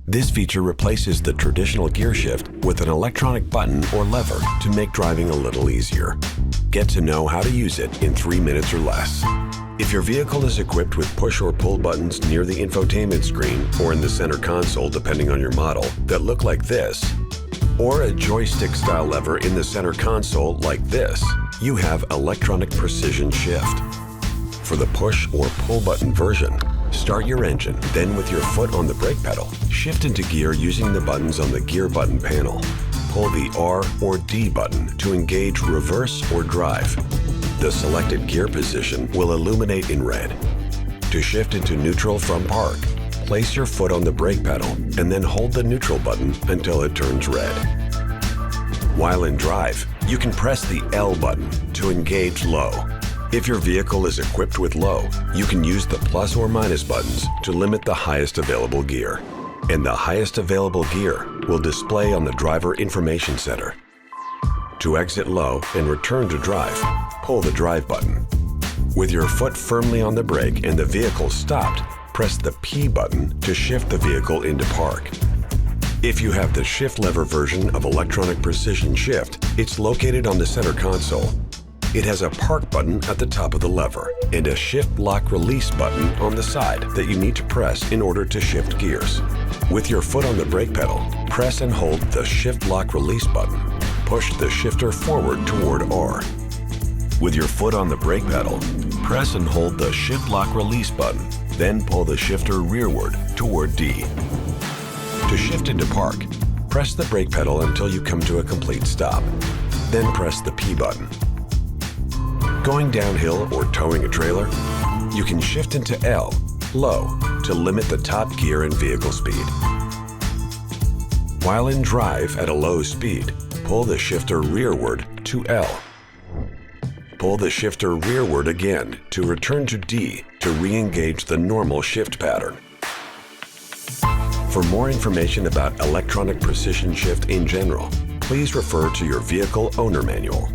This feature replaces the traditional gear shift with an electronic button or lever to make driving a little easier. Get to know how to use it in 3 minutes or less. If your vehicle is equipped with push or pull buttons near the infotainment screen or in the center console, depending on your model, that look like this, or a joystick-style lever in the center console like this, you have electronic precision shift. For the push or pull button version, start your engine, then with your foot on the brake pedal, shift into gear using the buttons on the gear button panel. Pull the R or D button to engage reverse or drive. The selected gear position will illuminate in red. To shift into neutral from park, place your foot on the brake pedal and then hold the neutral button until it turns red. While in drive, you can press the L button to engage low. If your vehicle is equipped with low, you can use the plus or minus buttons to limit the highest available gear. And the highest available gear will display on the driver information center. To exit low and return to drive, pull the drive button. With your foot firmly on the brake and the vehicle stopped, press the P button to shift the vehicle into park. If you have the shift lever version of electronic precision shift, it's located on the center console. It has a park button at the top of the lever and a shift lock release button on the side that you need to press in order to shift gears. With your foot on the brake pedal, press and hold the shift lock release button. Push the shifter forward toward R. With your foot on the brake pedal, press and hold the shift lock release button, then pull the shifter rearward toward D. To shift into park, press the brake pedal until you come to a complete stop. Then press the P button. Going downhill or towing a trailer, you can shift into L, low, to limit the top gear and vehicle speed. While in drive at a low speed, pull the shifter rearward to L. Pull the shifter rearward again to return to D to re-engage the normal shift pattern. For more information about electronic precision shift in general, please refer to your vehicle owner manual.